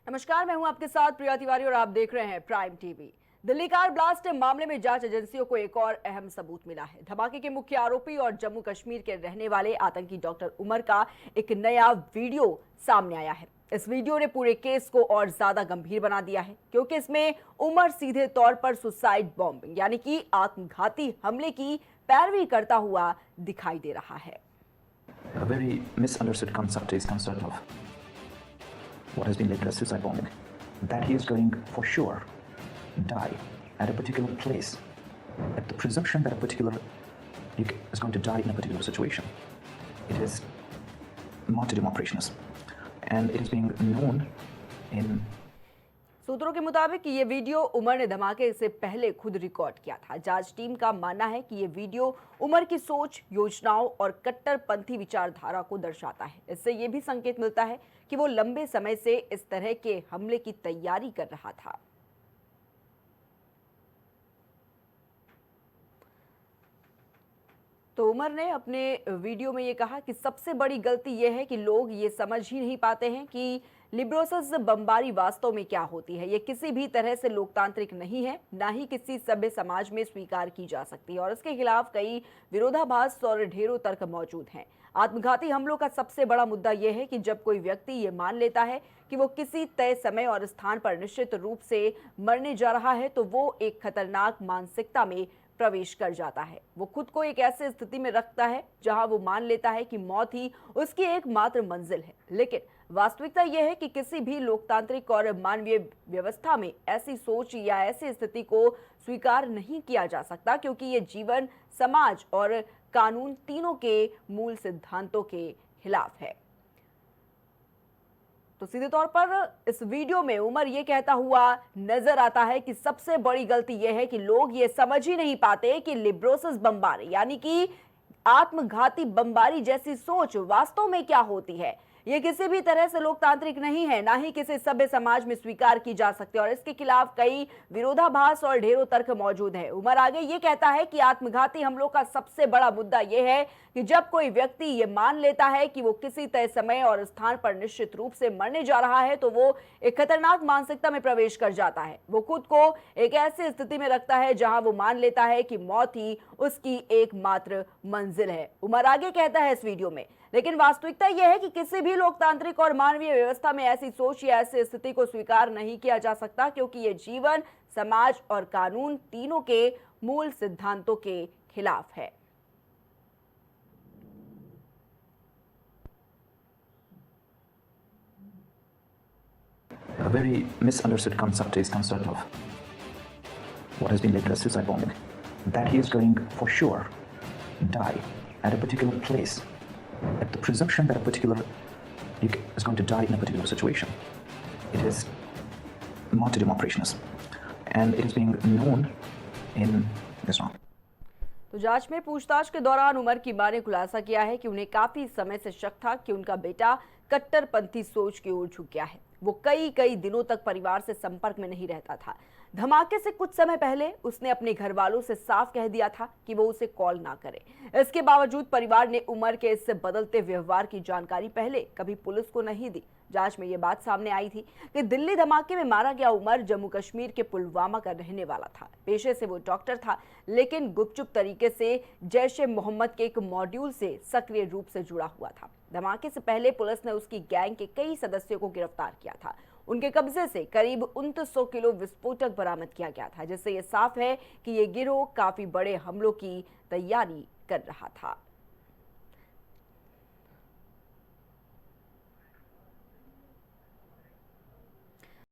नमस्कार, मैं हूं आपके साथ प्रिया तिवारी और आप देख रहे हैं prime TV. Delhi car blast मामले में जांच एजेंसियों को एक और अहम सबूत मिला है। धमाके के मुख्य आरोपी और जम्मू कश्मीर के रहने वाले आतंकी डॉक्टर उमर का एक नया वीडियो सामने आया है। इस वीडियो ने पूरे केस को और ज्यादा गंभीर बना दिया है, क्योंकि इसमें उमर सीधे तौर पर सुसाइड बॉम्बिंग यानी कि आत्मघाती हमले की पैरवी करता हुआ दिखाई दे रहा है। A very misunderstood concept is concept of what has been labeled as suicide bombing. That he is going for sure die at a particular place. At the presumption that a particular is going to die in a particular situation. It is martyrdom operations. And it is being known in सूत्रों के मुताबिक ये video Umar ने धमाके से पहले खुद record किया था। जांच टीम का मानना है कि ये वीडियो उमर की सोच, योजनाओं और कट्टरपंथी विचारधारा को दर्शाता है। इससे ये भी संकेत मिलता है कि वो लंबे समय से इस तरह के हमले की तैयारी कर रहा था। तो उमर ने अपने वीडियो में ये कहा कि सबसे बड़ी गलती ये है कि लोग ये समझ ही नहीं पाते हैं कि लिब्रोसिस बमबारी वास्तव में क्या होती है। ये किसी भी तरह से लोकतांत्रिक नहीं है, ना ही किसी सभ्य समाज में स्वीकार की जा सकती है और इसके खिलाफ कई विरोधाभास और ढेरों तर्क मौजूद हैं। आत्मघाती हमलों का सबसे बड़ा मुद्दा यह है कि जब कोई व्यक्ति ये मान लेता है कि वो किसी तय समय और स्थान पर निश्चित रूप से मरने जा रहा है, तो वो एक खतरनाक मानसिकता में प्रवेश कर जाता है। वो खुद को एक ऐसी स्थिति में रखता है जहां वो मान लेता है कि मौत ही उसकी एकमात्र मंजिल है। लेकिन वास्तविकता यह है कि किसी भी लोकतांत्रिक और मानवीय व्यवस्था में ऐसी सोच या ऐसी स्थिति को स्वीकार नहीं किया जा सकता, क्योंकि ये जीवन, समाज और कानून तीनों के मूल सिद्धांतों के खिलाफ है। तो सीधे तौर पर इस वीडियो में उमर ये कहता हुआ नजर आता है कि सबसे बड़ी गलती यह है कि लोग ये समझ ही नहीं पाते कि लिब्रोसिस बमबारी यानी कि आत्मघाती बमबारी जैसी सोच वास्तव में क्या होती है। ये किसी भी तरह से लोकतांत्रिक नहीं है, ना ही किसी सभ्य समाज में स्वीकार की जा सकती है और इसके खिलाफ कई विरोधाभास और ढेरों तर्क मौजूद है। उमर आगे ये कहता है कि आत्मघाती हमलों का सबसे बड़ा मुद्दा यह है कि जब कोई व्यक्ति ये मान लेता है कि वो किसी तय समय और स्थान पर निश्चित रूप से मरने जा रहा है, तो वो एक खतरनाक मानसिकता में प्रवेश कर जाता है। वो खुद को एक ऐसी स्थिति में रखता है जहां वो मान लेता है कि मौत ही उसकी एकमात्र मंजिल है। उमर आगे कहता है इस वीडियो में, लेकिन वास्तविकता यह है कि किसी भी लोकतांत्रिक और मानवीय व्यवस्था में ऐसी सोच या ऐसी स्थिति को स्वीकार नहीं किया जा सकता, क्योंकि ये जीवन, समाज और कानून तीनों के मूल सिद्धांतों के खिलाफ है। a very misunderstood concept is concept of what has been labeled as suicide bombing. That he is going for sure die at a particular place. At the presumption that a particular is going to die in a particular situation. It is martyrdom operations. And it is being known in Islam. तो जांच में पूछताछ के दौरान उमर की मां ने खुलासा किया है कि उन्हें काफी समय से शक था कि उनका बेटा कट्टरपंथी सोच की ओर झुक गया है। वो कई दिनों तक परिवार से संपर्क में नहीं रहता था। धमाके से कुछ समय पहले उसने अपने घर वालों से साफ कह दिया था कि वो उसे कॉल ना करे। इसके बावजूद परिवार ने उमर के इससे बदलते व्यवहार की जानकारी पहले कभी पुलिस को नहीं दी। जांच में ये बात सामने आई थी कि दिल्ली धमाके में मारा गया उमर जम्मू कश्मीर के पुलवामा का रहने वाला था। पेशे से वो डॉक्टर था, लेकिन गुपचुप तरीके से जैश ए मोहम्मद के एक मॉड्यूल से सक्रिय रूप से जुड़ा हुआ था। धमाके से पहले पुलिस ने उसकी गैंग के कई सदस्यों को गिरफ्तार किया था। उनके कब्जे से करीब 2900 किलो विस्फोटक बरामद किया गया था, जिससे ये साफ है कि ये गिरोह काफी बड़े हमलों की तैयारी कर रहा था।